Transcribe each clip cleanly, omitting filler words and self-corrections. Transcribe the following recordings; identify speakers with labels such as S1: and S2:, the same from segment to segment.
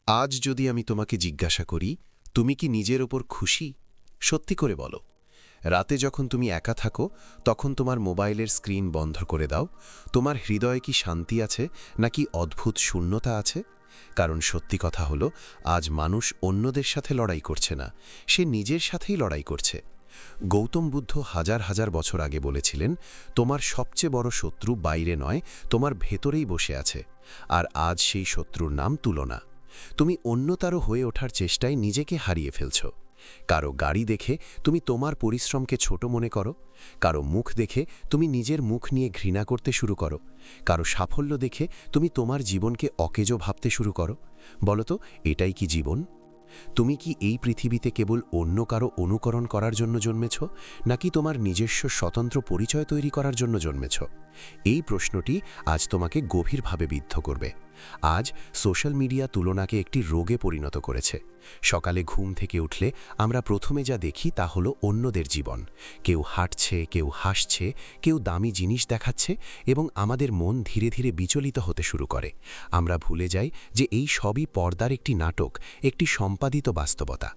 S1: আজ যদি আমি তোমাকে জিজ্ঞাসা করি, তুমি কি নিজের ওপর খুশি? সত্যি করে বলো। রাতে যখন তুমি একা থাকো, তখন তোমার মোবাইলের স্ক্রিন বন্ধ করে দাও। তোমার হৃদয়ে কি শান্তি আছে, নাকি অদ্ভুত শূন্যতা আছে? কারণ সত্যি কথা হলো, আজ মানুষ অন্যদের সাথে লড়াই করছে না, সে নিজের সাথেই লড়াই করছে। গৌতম বুদ্ধ হাজার হাজার বছর আগে বলেছিলেন, তোমার সবচেয়ে বড় শত্রু বাইরে নয়, তোমার ভেতরেই বসে আছে। আর আজ সেই শত্রুর নাম তুলনা। তুমি অন্যতারও হয়ে ওঠার চেষ্টায় নিজেকে হারিয়ে ফেলছ। কারো গাড়ি দেখে তুমি তোমার পরিশ্রমকে ছোট মনে করো, কারো মুখ দেখে তুমি নিজের মুখ নিয়ে ঘৃণা করতে শুরু করো, কারো সাফল্য দেখে তুমি তোমার জীবনকে অকেজো ভাবতে শুরু করো। বলতো, এটাই কি জীবন? তুমি কি এই পৃথিবীতে কেবল অন্য কারো অনুকরণ করার জন্য জন্মেছ, নাকি তোমার নিজস্ব স্বতন্ত্র পরিচয় তৈরি করার জন্য জন্মেছ? এই প্রশ্নটি আজ তোমাকে গভীরভাবে বিদ্ধ করবে। আজ সোশ্যাল মিডিয়া তুলনাকে একটি রোগে পরিণত করেছে। সকালে ঘুম থেকে উঠলে আমরা প্রথমে যা দেখি তা হলো অন্যদের জীবন। কেউ হাঁটছে, কেউ হাসছে, কেউ দামি জিনিস দেখাচ্ছে, এবং আমাদের মন ধীরে ধীরে বিচলিত হতে শুরু করে। আমরা ভুলে যাই যে এই সবই পর্দার একটি নাটক, একটি সম্পাদিত বাস্তবতা।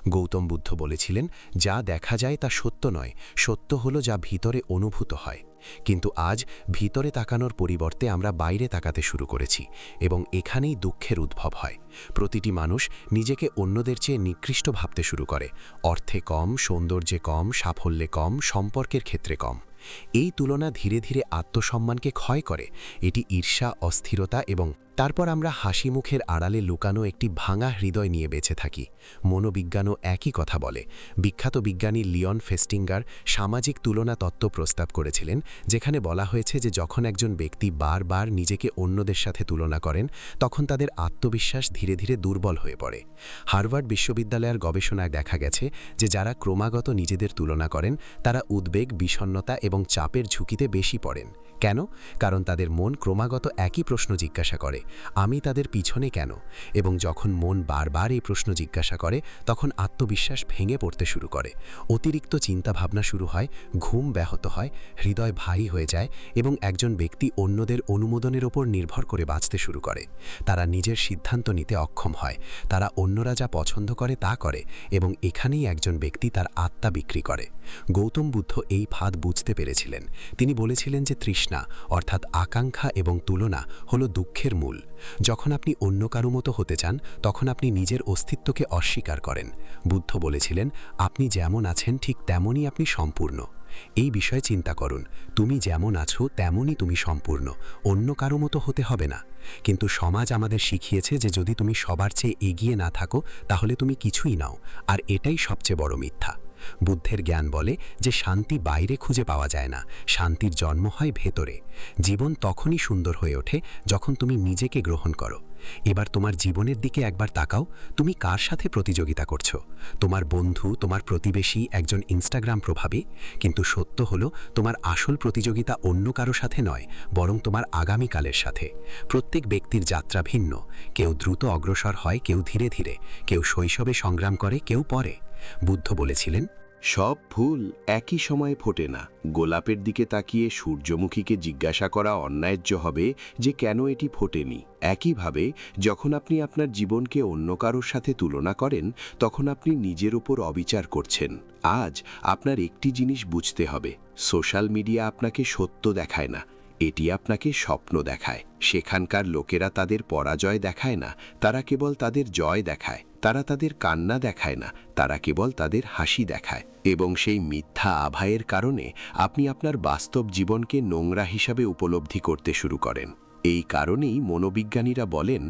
S1: গৌতম বুদ্ধ বলেছিলেন, যা দেখা যায় তা সত্য নয়, সত্য হলো যা ভিতরে অনুভূত হয়। কিন্তু আজ ভিতরে তাকানোর পরিবর্তে আমরা বাইরে তাকাতে শুরু করেছি, এবং এখানেই দুঃখের উদ্ভব হয়। প্রতিটি মানুষ নিজেকে অন্যদের চেয়ে নিকৃষ্ট ভাবতে শুরু করে। অর্থে কম, সৌন্দর্যে কম, সাফল্যে কম, সম্পর্কের ক্ষেত্রে কম। এই তুলনা ধীরে ধীরে আত্মসম্মানকে ক্ষয় করে। এটি ঈর্ষা, অস্থিরতা, এবং তারপর আমরা হাসি মুখের আড়ালে লুকানো একটি ভাঙা হৃদয় নিয়ে বেঁচে থাকি। মনোবিজ্ঞানও একই কথা বলে। বিখ্যাত বিজ্ঞানী লিওন ফেস্টিঙ্গার সামাজিক তুলনা তত্ত্ব প্রস্তাব করেছিলেন, যেখানে বলা হয়েছে যে যখন একজন ব্যক্তি বারবার নিজেকে অন্যদের সাথে তুলনা করেন, তখন তাদের আত্মবিশ্বাস ধীরে ধীরে দুর্বল হয়ে পড়ে। হার্ভার্ড বিশ্ববিদ্যালয়ের গবেষণায় দেখা গেছে যে যারা ক্রমাগত নিজেদের তুলনা করেন, তারা উদ্বেগ, বিষণ্ণতা এবং চাপের ঝুঁকিতে বেশি পড়েন। কেন? কারণ তাদের মন ক্রমাগত একই প্রশ্ন জিজ্ঞাসা করে, আমি তাদের পিছনে কেন? এবং যখন মন বারবার এই প্রশ্ন জিজ্ঞাসা করে, তখন আত্মবিশ্বাস ভেঙে পড়তে শুরু করে। অতিরিক্ত চিন্তাভাবনা শুরু হয়, ঘুম ব্যাহত হয়, হৃদয় ভারী হয়ে যায়, এবং একজন ব্যক্তি অন্যদের অনুমোদনের ওপর নির্ভর করে বাঁচতে শুরু করে। তারা নিজের সিদ্ধান্ত নিতে অক্ষম হয়। তারা অন্যরা যা পছন্দ করে তা করে, এবং এখানেই একজন ব্যক্তি তার আত্মা বিক্রি করে। গৌতম বুদ্ধ এই ফাঁদ বুঝতে পেরেছিলেন। তিনি বলেছিলেন যে তৃষ্ণা, অর্থাৎ আকাঙ্ক্ষা এবং তুলনা, হলো দুঃখের মূল। যখন আপনি অন্য কারো মতো হতে চান, তখন আপনি নিজের অস্তিত্বকে অস্বীকার করেন। বুদ্ধ বলেছিলেন, আপনি যেমন আছেন ঠিক তেমনই আপনি সম্পূর্ণ। এই বিষয়ে চিন্তা করুন। তুমি যেমন আছো তেমনই তুমি সম্পূর্ণ, অন্য কারো মতো হতে হবে না। কিন্তু সমাজ আমাদের শিখিয়েছে যে যদি তুমি সবার চেয়ে এগিয়ে না থাকো, তাহলে তুমি কিছুই নাও, আর এটাই সবচেয়ে বড় মিথ্যা। বুদ্ধের জ্ঞান বলে যে শান্তি বাইরে খুঁজে পাওয়া যায় না, শান্তির জন্ম হয় ভেতরে। জীবন তখনই সুন্দর হয়ে ওঠে যখন তুমি নিজেকে গ্রহণ করো। এবার তোমার জীবনের দিকে একবার তাকাও। তুমি কার সাথে প্রতিযোগিতা করছো? তোমার বন্ধু, তোমার প্রতিবেশী, একজন ইনস্টাগ্রাম প্রভাবী? কিন্তু সত্য হলো, তোমার আসল প্রতিযোগিতা অন্য কারো সাথে নয়, বরং তোমার আগামীকালের সাথে। প্রত্যেক ব্যক্তির যাত্রা ভিন্ন। কেউ দ্রুত অগ্রসর হয়, কেউ ধীরে ধীরে, কেউ শৈশবে সংগ্রাম করে, কেউ পরে। বুদ্ধ বলেছিলেন,
S2: সব ফুল একই সময়ে ফোটে না। গোলাপের দিকে তাকিয়ে সূর্যমুখীকে জিজ্ঞাসা করা অন্যায্য হবে যে কেন এটি ফোটেনি। একইভাবে যখন আপনি আপনার জীবনকে অন্য কারোর সাথে তুলনা করেন, তখন আপনি নিজের উপর অবিচার করছেন। আজ আপনার একটি জিনিস বুঝতে হবে, সোশ্যাল মিডিয়া আপনাকে সত্য দেখায় না, এটি আপনাকে স্বপ্ন দেখায়। সেখানকার লোকেরা তাদের পরাজয় দেখায় না, তারা কেবল তাদের জয় দেখায়। তারা তাদের কান্না দেখায় না, তারা কেবল তাদের হাসি দেখায়। এবং সেই মিথ্যা আভায়ের কারণে আপনি আপনার বাস্তব জীবনকে নোংরা হিসাবে উপলব্ধি করতে শুরু করেন। এই কারণেই মনোবিজ্ঞানীরা বলেন,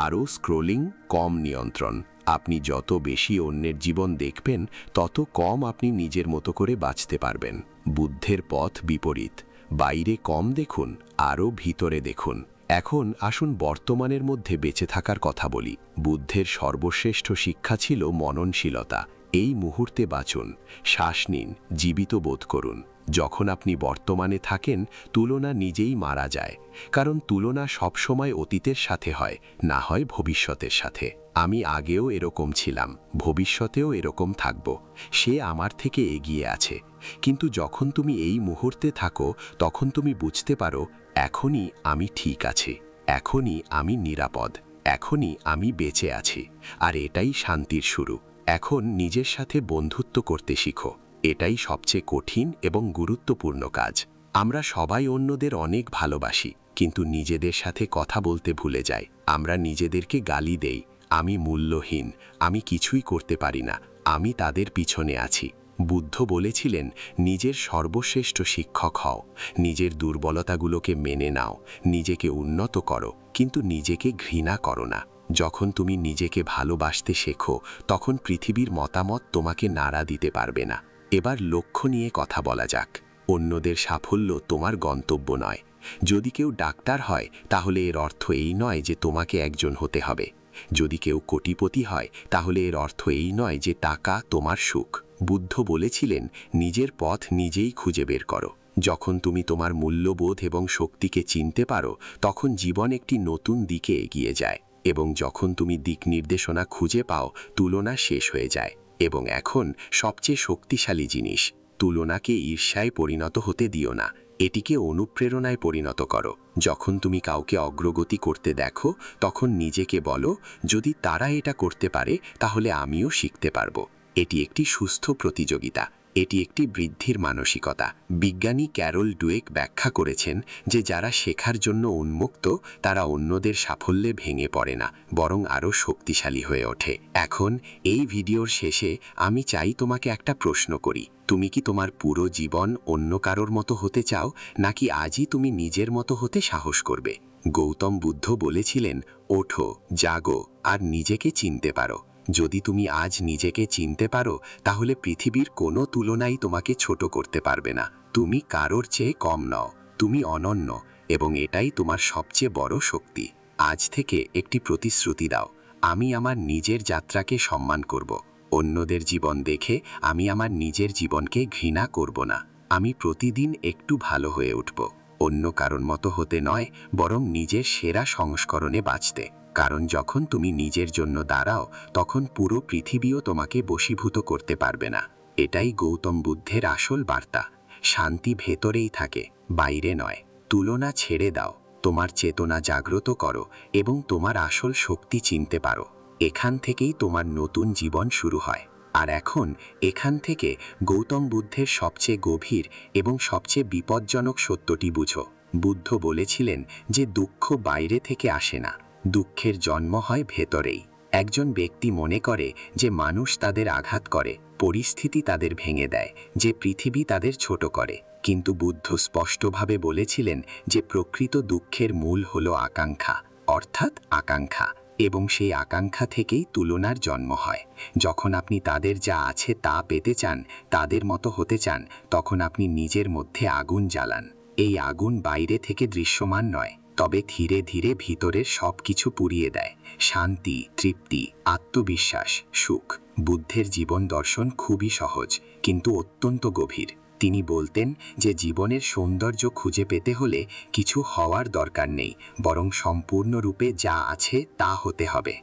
S2: আরও স্ক্রোলিং, কম নিয়ন্ত্রণ। আপনি যত বেশি অন্যের জীবন দেখবেন, তত কম আপনি নিজের মতো করে বাঁচতে পারবেন। বুদ্ধের পথ বিপরীত। বাইরে কম দেখুন, আরও ভিতরে দেখুন। এখন আসুন বর্তমানের মধ্যে বেঁচে থাকার কথা বলি। বুদ্ধের সর্বশ্রেষ্ঠ শিক্ষা ছিল মননশীলতা। এই মুহূর্তে বাঁচুন, শ্বাস নিন, জীবিত বোধ করুন। যখন আপনি বর্তমানে থাকেন, তুলনা নিজেই মারা যায়। কারণ তুলনা সবসময় অতীতের সাথে হয়, না হয় ভবিষ্যতের সাথে। আমি আগেও এরকম ছিলাম, ভবিষ্যতেও এরকম থাকব। সে আমার থেকে এগিয়ে আছে। কিন্তু যখন তুমি এই মুহূর্তে থাকো, তখন তুমি বুঝতে পারো, এখনই আমি ঠিক আছি, এখনই আমি নিরাপদ। এখনই আমি বেঁচে আছি, আর এটাই শান্তির শুরু। এখন নিজের সাথে বন্ধুত্ব করতে শিখো। এটাই সবচেয়ে কঠিন এবং গুরুত্বপূর্ণ কাজ। আমরা সবাই অন্যদের অনেক ভালোবাসি, কিন্তু নিজেদের সাথে কথা বলতে ভুলে যাই। আমরা নিজেদেরকে গালি দেই, আমি মূল্যহীন, আমি কিছুই করতে পারি না, আমি তাদের পিছনে আছি। বুদ্ধ বলেছিলেন, নিজের সর্বশ্রেষ্ঠ শিক্ষক হও, নিজের দুর্বলতাগুলোকে মেনে নাও, নিজেকে উন্নত করো, কিন্তু নিজেকে ঘৃণা করো না। যখন তুমি নিজেকে ভালোবাসতে শেখো, তখন পৃথিবীর মতামত তোমাকে নাড়া দিতে পারবে না। এবার লক্ষ্য নিয়ে কথা বলা যাক। অন্যদের সাফল্য তোমার গন্তব্য নয়। যদি কেউ ডাক্তার হয়, তাহলে এর অর্থ এই নয় যে তোমাকে একজন হতে হবে। যদি কেউ কোটিপতি হয়, তাহলে এর অর্থ এই নয় যে টাকা তোমার সুখ। বুদ্ধ বলেছিলেন, নিজের পথ নিজেই খুঁজে বের করো। যখন তুমি তোমার মূল্যবোধ এবং শক্তিকে চিনতে পারো, তখন জীবন একটি নতুন দিকে এগিয়ে যায়। এবং যখন তুমি দিক নির্দেশনা খুঁজে পাও, তুলনা শেষ হয়ে যায়। এবং এখন সবচেয়ে শক্তিশালী জিনিস, তুলনাকে ঈর্ষায় পরিণত হতে দিও না, এটিকে অনুপ্রেরণায় পরিণত করো। যখন তুমি কাউকে অগ্রগতি করতে দেখো, তখন নিজেকে বলো, যদি তারা এটা করতে পারে, তাহলে আমিও শিখতে পারবো। এটি একটি সুস্থ প্রতিযোগিতা, এটি একটি বৃদ্ধির মানসিকতা। বিজ্ঞানী ক্যারল ডুয়েক ব্যাখ্যা করেছেন যে যারা শেখার জন্য উন্মুক্ত, তারা অন্যদের সাফল্যে ভেঙে পড়ে না, বরং আরও শক্তিশালী হয়ে ওঠে। এখন এই ভিডিওর শেষে আমি চাই তোমাকে একটা প্রশ্ন করি। তুমি কি তোমার পুরো জীবন অন্য কারোর মতো হতে চাও, নাকি আজই তুমি নিজের মতো হতে সাহস করবে? গৌতম বুদ্ধ বলেছিলেন, ওঠো, জাগো, আর নিজেকে চিনতে পারো। যদি তুমি আজ নিজেকে চিনতে পারো, তাহলে পৃথিবীর কোনো তুলনাই তোমাকে ছোট করতে পারবে না। তুমি কারোর চেয়ে কম নও, তুমি অনন্য, এবং এটাই তোমার সবচেয়ে বড় শক্তি। আজ থেকে একটি প্রতিশ্রুতি দাও, আমি আমার নিজের যাত্রাকে সম্মান করব। অন্যদের জীবন দেখে আমি আমার নিজের জীবনকে ঘৃণা করব না। আমি প্রতিদিন একটু ভালো হয়ে উঠব, অন্য কারণ মতো হতে নয়, বরং নিজের সেরা সংস্করণে বাঁচতে। কারণ যখন তুমি নিজের জন্য দাঁড়াও, তখন পুরো পৃথিবীও তোমাকে বশীভূত করতে পারবে না। এটাই গৌতম বুদ্ধের আসল বার্তা। শান্তি ভেতরেই থাকে, বাইরে নয়। তুলনা ছেড়ে দাও, তোমার চেতনা জাগ্রত করো, এবং তোমার আসল শক্তি চিনতে পারো। এখান থেকেই তোমার নতুন জীবন শুরু হয়। আর এখন এখান থেকে গৌতম বুদ্ধের সবচেয়ে গভীর এবং সবচেয়ে বিপজ্জনক সত্যটি বুঝো। বুদ্ধ বলেছিলেন যে দুঃখ বাইরে থেকে আসে না, দুঃখের জন্ম হয় ভেতরেই। একজন ব্যক্তি মনে করে যে মানুষ তাদের আঘাত করে, পরিস্থিতি তাদের ভেঙে দেয়, যে পৃথিবী তাদের ছোট করে। কিন্তু বুদ্ধ স্পষ্টভাবে বলেছিলেন যে প্রকৃত দুঃখের মূল হলো আকাঙ্ক্ষা, অর্থাৎ আকাঙ্ক্ষা, এবং সেই আকাঙ্ক্ষা থেকেই তুলনার জন্ম হয়। যখন আপনি তাদের যা আছে তা পেতে চান, তাদের মতো হতে চান, তখন আপনি নিজের মধ্যে আগুন জ্বালান। এই আগুন বাইরে থেকে দৃশ্যমান নয়, তবে ধীরে ধীরে ভিতরের সব কিছু পুড়িয়ে দেয়। শান্তি, তৃপ্তি, আত্মবিশ্বাস, সুখ। বুদ্ধের জীবন দর্শন খুবই সহজ, কিন্তু অত্যন্ত গভীর। তিনি বলতেন যে জীবনের সৌন্দর্য খুঁজে পেতে হলে কিছু হওয়ার দরকার নেই, বরং সম্পূর্ণরূপে যা আছে তা হতে হবে।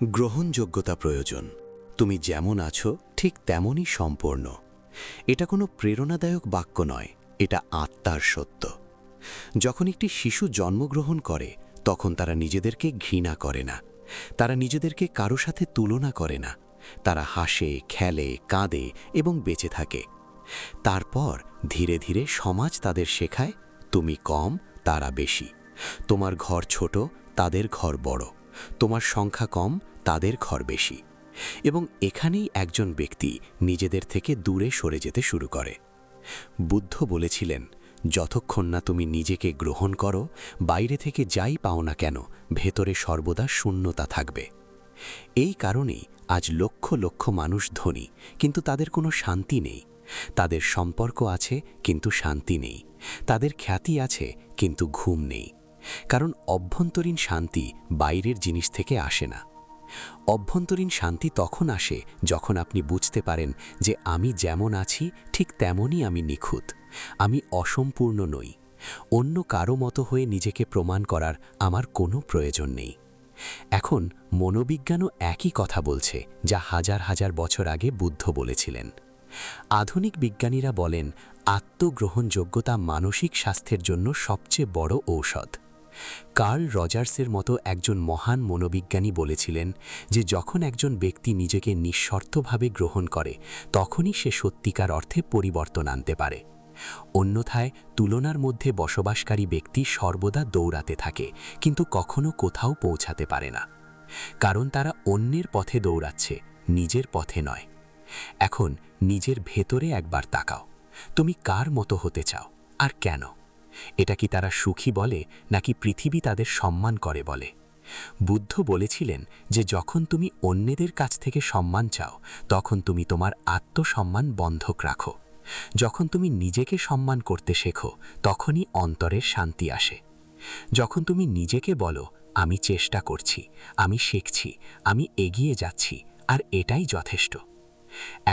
S1: গ্রহণযোগ্যতা প্রয়োজন। তুমি যেমন আছো ঠিক তেমনই সম্পূর্ণ। এটা কোনো প্রেরণাদায়ক বাক্য নয়, এটা আত্মার সত্য। যখন একটি শিশু জন্মগ্রহণ করে, তখন তারা নিজেদেরকে ঘৃণা করে না, তারা নিজেদেরকে কারো সাথে তুলনা করে না। তারা হাসে, খেলে, কাঁদে এবং বেঁচে থাকে। তারপর ধীরে ধীরে সমাজ তাদের শেখায়, তুমি কম, তারা বেশি। তোমার ঘর ছোট, তাদের ঘর বড়। তোমার সংখ্যা কম, তাদের ঘর বেশি। এবং এখানেই একজন ব্যক্তি নিজেদের থেকে দূরে সরে যেতে শুরু করে। বুদ্ধ বলেছিলেন, যতক্ষণ না তুমি নিজেকে গ্রহণ করো, বাইরে থেকে যাই পাও না কেন, ভেতরে সর্বদা শূন্যতা থাকবে। এই কারণেই আজ লক্ষ লক্ষ মানুষ ধনী, কিন্তু তাদের কোনো শান্তি নেই। তাদের সম্পর্ক আছে, কিন্তু শান্তি নেই। তাদের খ্যাতি আছে, কিন্তু ঘুম নেই। কারণ অভ্যন্তরীণ শান্তি বাইরের জিনিস থেকে আসে না। অভ্যন্তরীণ শান্তি তখন আসে যখন আপনি বুঝতে পারেন যে আমি যেমন আছি ঠিক তেমনই আমি নিখুঁত, আমি অসম্পূর্ণ নই। অন্য কারো মতো হয়ে নিজেকে প্রমাণ করার আমার কোনো প্রয়োজন নেই। এখন মনোবিজ্ঞানও একই কথা বলছে, যা হাজার হাজার বছর আগে বুদ্ধ বলেছিলেন। আধুনিক বিজ্ঞানীরা বলেন, আত্মগ্রহণযোগ্যতা মানসিক স্বাস্থ্যের জন্য সবচেয়ে বড় ঔষধ।
S3: কার্ল রজার্সের মতো একজন মহান মনোবিজ্ঞানী বলেছিলেন যে যখন একজন ব্যক্তি নিজেকে নিঃশর্তভাবে গ্রহণ করে তখনই সে সত্যিকার অর্থে পরিবর্তন আনতে পারে। অন্যথায় তুলনার মধ্যে বসবাসকারী ব্যক্তি সর্বদা দৌড়াতে থাকে, কিন্তু কখনো কোথাও পৌঁছাতে পারে না, কারণ তারা অন্যের পথে দৌড়াচ্ছে, নিজের পথে নয়। এখন নিজের ভেতরে একবার তাকাও, তুমি কার মতো হতে চাও আর কেন? এটা কি তারা সুখী বলে, নাকি পৃথিবী তাদের সম্মান করে বলে? বুদ্ধ বলেছিলেন যে যখন তুমি অন্যদের কাছ থেকে সম্মান চাও তখন তুমি তোমার আত্মসম্মান বন্ধক রাখো। যখন তুমি নিজেকে সম্মান করতে শেখো তখনই অন্তরের শান্তি আসে। যখন তুমি নিজেকে বলো, আমি চেষ্টা করছি, আমি শিখছি, আমি এগিয়ে যাচ্ছি, আর এটাই যথেষ্ট।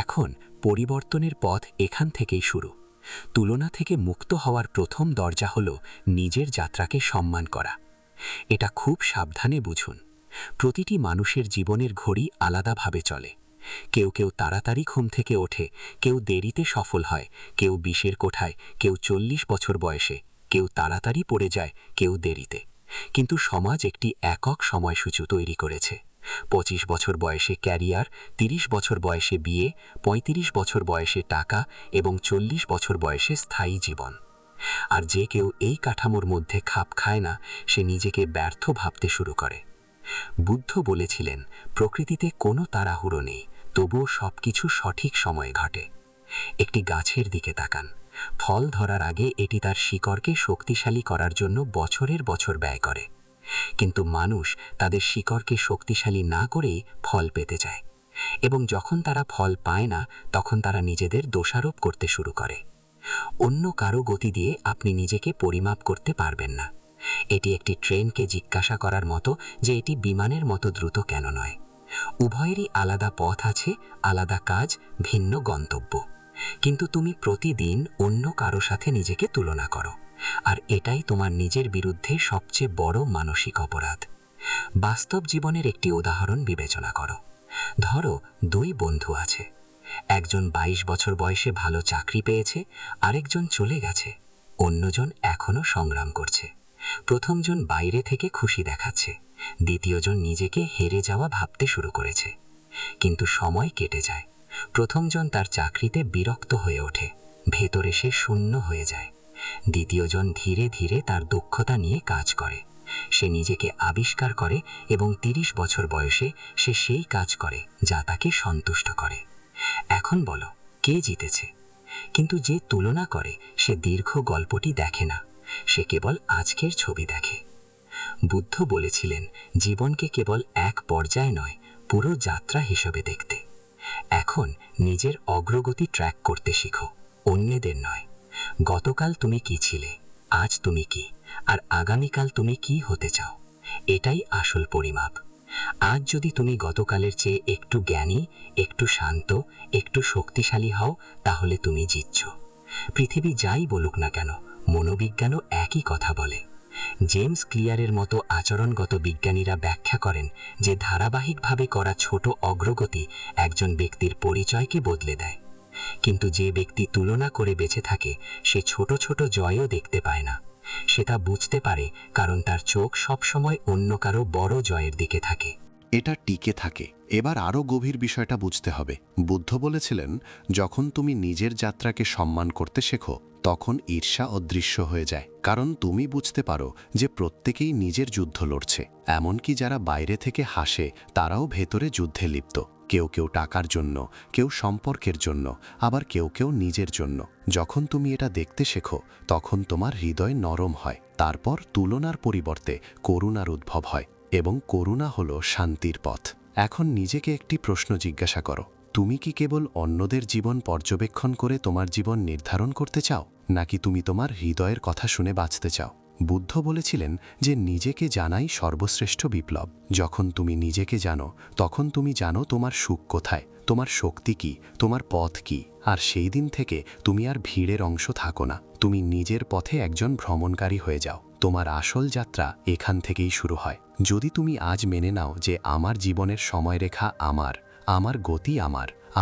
S3: এখন পরিবর্তনের পথ এখান থেকেই শুরু। তুলনা থেকে মুক্ত হওয়ার প্রথম দরজা হলো নিজের যাত্রাকে সম্মান করা। এটা খুব সাবধানে বুঝুন। প্রতিটি মানুষের জীবনের ঘড়ি আলাদাভাবে চলে। কেউ কেউ তাড়াতাড়ি ঘুম থেকে ওঠে, কেউ দেরিতে সফল হয়, কেউ 20-এর কোঠায়, কেউ 40 বছর বয়সে, কেউ তাড়াতাড়ি পড়ে যায়, কেউ দেরিতে। কিন্তু সমাজ একটি একক সময়সূচি তৈরি করেছে। 25 বছর বয়সে ক্যারিয়ার, 30 বছর বয়সে বিয়ে, 35 বছর বয়সে টাকা এবং 40 বছর বয়সে স্থায়ী জীবন। আর যে কেউ এই কাঠামোর মধ্যে খাপ খায় না, সে নিজেকে ব্যর্থ ভাবতে শুরু করে। বুদ্ধ বলেছিলেন, প্রকৃতিতে কোনো তাড়াহুড়ো নেই, তবুও সবকিছু সঠিক সময়ে ঘটে। একটি গাছের দিকে তাকান। ফল ধরার আগে এটি তার শিকড়কে শক্তিশালী করার জন্য বছরের বছর ব্যয় করে। কিন্তু মানুষ তাদের শিকড়কে শক্তিশালী না করেই ফল পেতে চায়, এবং যখন তারা ফল পায় না তখন তারা নিজেদের দোষারোপ করতে শুরু করে। অন্য কারো গতি দিয়ে আপনি নিজেকে পরিমাপ করতে পারবেন না। এটি একটি ট্রেনকে জিজ্ঞাসা করার মতো যে এটি বিমানের মতো দ্রুত কেন নয়। উভয়েরই আলাদা পথ আছে, আলাদা কাজ, ভিন্ন গন্তব্য। কিন্তু তুমি প্রতিদিন অন্য কারো সাথে নিজেকে তুলনা করো, আর এটাই তোমার নিজের বিরুদ্ধে সবচেয়ে বড় মানসিক অপরাধ। বাস্তব জীবনের একটি উদাহরণ বিবেচনা করো। ধরো 2 বন্ধু আছে। একজন 22 বছর বয়সে ভালো চাকরি পেয়েছে, আরেকজন চলে গেছে, অন্যজন এখনো সংগ্রাম করছে। প্রথমজন বাইরে থেকে খুশি দেখাচ্ছে, দ্বিতীয়জন নিজেকে হেরে যাওয়া ভাবতে শুরু করেছে। কিন্তু সময় কেটে যায়। প্রথমজন তার চাকরিতে বিরক্ত হয়ে ওঠে, ভেতরে সে শূন্য হয়ে যায়। দ্বিতীয়জন ধীরে ধীরে তার দক্ষতা নিয়ে কাজ করে, সে নিজেকে আবিষ্কার করে এবং 30 বছর বয়সে সে সেই কাজ করে যা তাকে সন্তুষ্ট করে। এখন বলো, কে জিতেছে? কিন্তু যে তুলনা করে সে দীর্ঘ গল্পটি দেখে না, সে কেবল আজকের ছবি দেখে। বুদ্ধ বলেছিলেন, জীবনকে কেবল এক পর্যায় নয়, পুরো যাত্রা হিসেবে দেখতে। এখন নিজের অগ্রগতি ট্র্যাক করতে শিখো, অন্যদের নয়। গতকাল তুমি কি ছিলে, আজ তুমি কি, আর আগামীকাল তুমি কি হতে চাও, এটাই আসল পরিমাপ। আজ যদি তুমি গতকালের চেয়ে একটু জ্ঞানী, একটু শান্ত, একটু শক্তিশালী হও, তাহলে তুমি জিতছ। পৃথিবী যাই বলুক না কেন, মনোবিজ্ঞানও একই কথা বলে। জেমস ক্লিয়ারের মতো আচরণগত বিজ্ঞানীরা ব্যাখ্যা করেন যে ধারাবাহিকভাবে করা ছোট অগ্রগতি একজন ব্যক্তির পরিচয়কে বদলে দেয়। কিন্তু যে ব্যক্তি তুলনা করে বেঁচে থাকে, সে ছোট ছোট জয়ও দেখতে পায় না। সে তা বুঝতে পারে কারণ তার চোখ সবসময় অন্য কারো বড় জয়ের দিকে থাকে।
S2: এটা টিকে থাকে। এবার আরও গভীর বিষয়টা বুঝতে হবে। বুদ্ধ বলেছিলেন, যখন তুমি নিজের যাত্রাকে সম্মান করতে শেখো তখন ঈর্ষা অদৃশ্য হয়ে যায়, কারণ তুমি বুঝতে পারো যে প্রত্যেকেই নিজের যুদ্ধ লড়ছে। এমনকি যারা বাইরে থেকে হাসে তারাও ভেতরে যুদ্ধে লিপ্ত। কেউ কেউ টাকার জন্য, কেউ সম্পর্কের জন্য, আবার কেউ কেউ নিজের জন্য। যখন তুমি এটা দেখতে শেখো তখন তোমার হৃদয় নরম হয়। তারপর তুলনার পরিবর্তে করুণার উদ্ভব হয়, এবং করুণা হলো শান্তির পথ। এখন নিজেকে একটি প্রশ্ন জিজ্ঞাসা করো, তুমি কি কেবল অন্যদের জীবন পর্যবেক্ষণ করে তোমার জীবন নির্ধারণ করতে চাও, নাকি তুমি তোমার হৃদয়ের কথা শুনে বাঁচতে চাও? বুদ্ধ বলেছিলেন যে নিজেকে জানাই সর্বশ্রেষ্ঠ বিপ্লব। যখন তুমি নিজেকে জানো তখন তুমি জানো তোমার সুখ কোথায়, তোমার শক্তি কি, তোমার পথ কি। আর সেই দিন থেকে তুমি আর ভিড়ের অংশ থাকো না, তুমি নিজের পথে একজন ভ্রমণকারী হয়ে যাও। তোমার আসল যাত্রা এখান থেকেই শুরু হয়। যদি তুমি আজ মেনে নাও যে আমার জীবনের সময়রেখা আমার গতি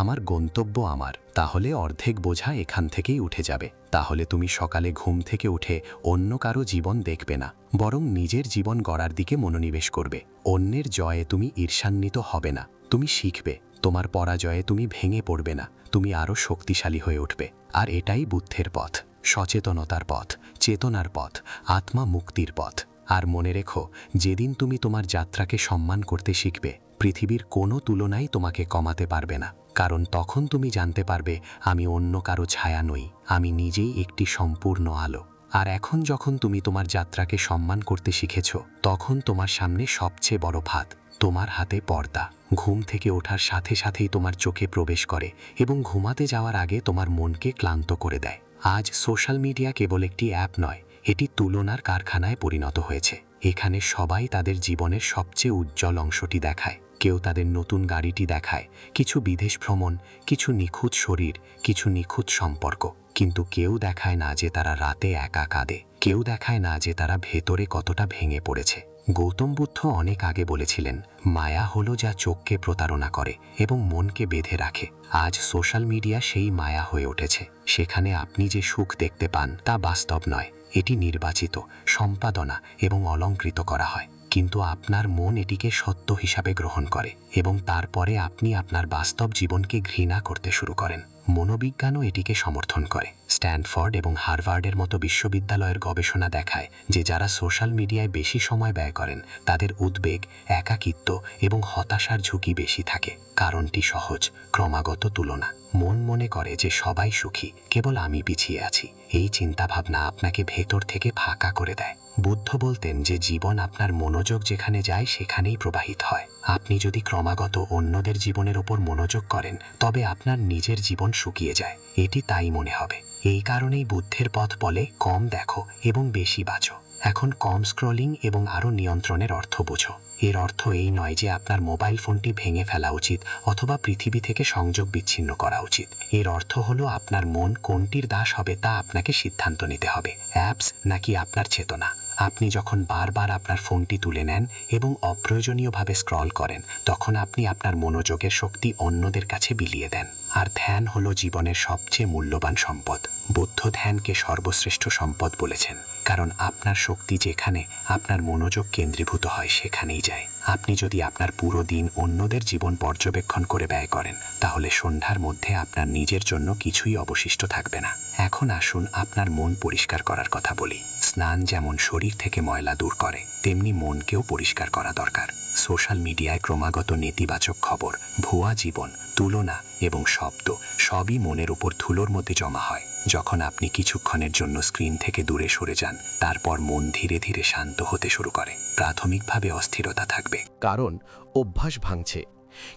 S2: আমার গন্তব্য আমার, তাহলে অর্ধেক বোঝা এখান থেকেই উঠে যাবে। তাহলে তুমি সকালে ঘুম থেকে উঠে অন্য কারো জীবন দেখবে না,
S3: বরং নিজের জীবন গড়ার দিকে মনোনিবেশ করবে। অন্যের জয়ে তুমি ঈর্ষান্বিত হবে না, তুমি শিখবে। তোমার পরাজয়ে তুমি ভেঙে পড়বে না, তুমি আরও শক্তিশালী হয়ে উঠবে। আর এটাই বুদ্ধের পথ, সচেতনতার পথ, চেতনার পথ, আত্মা মুক্তির পথ। আর মনে রেখো, যেদিন তুমি তোমার যাত্রাকে সম্মান করতে শিখবে, পৃথিবীর কোনো তুলনাই তোমাকে কমাতে পারবে না। কারণ তখন তুমি জানতে পারবে, আমি অন্য কারো ছায়া নই, আমি নিজেই একটি সম্পূর্ণ আলো। আর এখন যখন তুমি তোমার যাত্রাকে সম্মান করতে শিখেছ, তখন তোমার সামনে সবচেয়ে বড় ফাঁদ, তোমার হাতে পর্দা। ঘুম থেকে ওঠার সাথে সাথেই তোমার চোখে প্রবেশ করে এবং ঘুমাতে যাওয়ার আগে তোমার মনকে ক্লান্ত করে দেয়। আজ সোশ্যাল মিডিয়া কেবল একটি অ্যাপ নয়, এটি তুলনার কারখানায় পরিণত হয়েছে। এখানে সবাই তাদের জীবনের সবচেয়ে উজ্জ্বল অংশটি দেখায়। কেউ তাদের নতুন গাড়িটি দেখায়, কিছু বিদেশ ভ্রমণ, কিছু নিখুঁত শরীর, কিছু নিখুঁত সম্পর্ক। কিন্তু কেউ দেখায় না যে তারা রাতে একা কাঁদে, কেউ দেখায় না যে তারা ভেতরে কতটা ভেঙে পড়েছে। গৌতম বুদ্ধ অনেক আগে বলেছিলেন, মায়া হলো যা চোখকে প্রতারণা করে এবং মনকে বেঁধে রাখে। আজ সোশ্যাল মিডিয়া সেই মায়া হয়ে উঠেছে। সেখানে আপনি যে সুখ দেখতে পান তা বাস্তব নয়, এটি নির্বাচিত, সম্পাদনা এবং অলংকৃত করা হয়। কিন্তু আপনার মন এটিকে সত্য হিসাবে গ্রহণ করে এবং তারপরে আপনি আপনার বাস্তব জীবনকে ঘৃণা করতে শুরু করেন। মনোবিজ্ঞানও এটিকে সমর্থন করে। স্ট্যানফোর্ড এবং হার্ভার্ডের মতো বিশ্ববিদ্যালয়ের গবেষণা দেখায় যে যারা সোশ্যাল মিডিয়ায় বেশি সময় ব্যয় করেন, তাদের উদ্বেগ, একাকিত্ব এবং হতাশার ঝুঁকি বেশি থাকে। কারণটি সহজ, ক্রমাগত তুলনা। মন মনে করে যে সবাই সুখী, কেবল আমি পিছিয়ে আছি। এই চিন্তাভাবনা আপনাকে ভেতর থেকে ফাঁকা করে দেয়। বুদ্ধ বলতেন যে জীবন আপনার মনোযোগ যেখানে যায় সেখানেই প্রবাহিত হয়। আপনি যদি ক্রমাগত অন্যদের জীবনের ওপর মনোযোগ করেন, তবে আপনার নিজের জীবন শুকিয়ে যায়। এটি তাই মনে হবে। এই কারণেই বুদ্ধের পথ বলে, কম দেখো এবং বেশি বাঁচো। এখন কম স্ক্রলিং এবং আরও নিয়ন্ত্রণের অর্থ বোঝো। এর অর্থ এই নয় যে আপনার মোবাইল ফোনটি ভেঙে ফেলা উচিত অথবা পৃথিবী থেকে সংযোগ বিচ্ছিন্ন করা উচিত। এর অর্থ হলো আপনার মন কোনটির দাস হবে তা আপনাকে সিদ্ধান্ত নিতে হবে, অ্যাপস নাকি আপনার চেতনা। আপনি যখন বারবার আপনার ফোনটি তুলে নেন এবং অপ্রয়োজনীয়ভাবে স্ক্রল করেন, তখন আপনি আপনার মনোযোগের শক্তি অন্যদের কাছে বিলিয়ে দেন। আর ধ্যান হলো জীবনের সবচেয়ে মূল্যবান সম্পদ। বুদ্ধ ধ্যানকে সর্বশ্রেষ্ঠ সম্পদ বলেছেন, কারণ আপনার শক্তি যেখানে আপনার মনোযোগ কেন্দ্রীভূত হয় সেখানেই যায়। আপনি যদি আপনার পুরো দিন অন্যদের জীবন পর্যবেক্ষণ করে ব্যয় করেন, তাহলে সন্ধ্যার মধ্যে আপনার নিজের জন্য কিছুই অবশিষ্ট থাকবে না। এখন আসুন আপনার মন পরিষ্কার করার কথা বলি। স্নান যেমন শরীর থেকে ময়লা দূর করে, তেমনি মনকেও পরিষ্কার করা দরকার। সোশ্যাল মিডিয়ায় ক্রমাগত নেতিবাচক খবর, ভুয়া জীবন, তুলনা এবং শব্দ সবই মনের উপর ধুলোর মধ্যে জমা হয়। যখন আপনি কিছুক্ষণের জন্য স্ক্রিন থেকে দূরে সরে যান, তারপর মন ধীরে ধীরে শান্ত হতে শুরু করে। প্রাথমিকভাবে অস্থিরতা থাকবে,
S1: কারণ অভ্যাস ভাঙছে,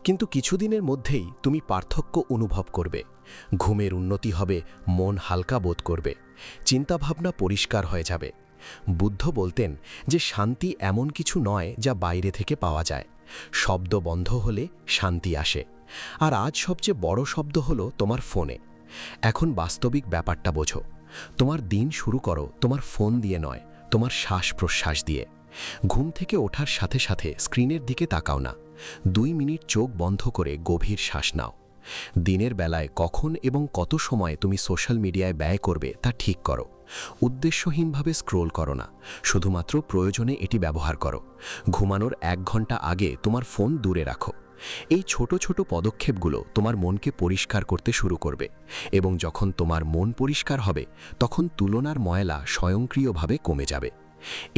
S1: কিন্তু কিছুদিনের মধ্যেই তুমি পার্থক্য অনুভব করবে। ঘুমের উন্নতি হবে, মন হালকা বোধ করবে, চিন্তাভাবনা পরিষ্কার হয়ে যাবে। বুদ্ধ বলতেন যে শান্তি এমন কিছু নয় যা বাইরে থেকে পাওয়া যায়। শব্দ বন্ধ হলে শান্তি আসে। আর আজ সবচেয়ে বড় শব্দ হলো তোমার ফোনে। এখন বাস্তবিক ব্যাপারটা বোঝো। তোমার দিন শুরু করো তোমার ফোন দিয়ে নয়, তোমার শ্বাস প্রশ্বাস দিয়ে। ঘুম থেকে ওঠার সাথে সাথে স্ক্রিনের দিকে তাকাও না। 2 মিনিট চোখ বন্ধ করে গভীর শ্বাস নাও। দিনের বেলায় কখন এবং কত সময় তুমি সোশ্যাল মিডিয়ায় ব্যয় করবে তা ঠিক করো। উদ্দেশ্যহীনভাবে স্ক্রোল করো না, শুধুমাত্র প্রয়োজনে এটি ব্যবহার করো। ঘুমানোর 1 ঘন্টা আগে তোমার ফোন দূরে রাখো। এই ছোট ছোট পদক্ষেপগুলো তোমার মনকে পরিষ্কার করতে শুরু করবে, এবং যখন তোমার মন পরিষ্কার হবে, তখন তুলনার ময়লা স্বয়ংক্রিয়ভাবে কমে যাবে।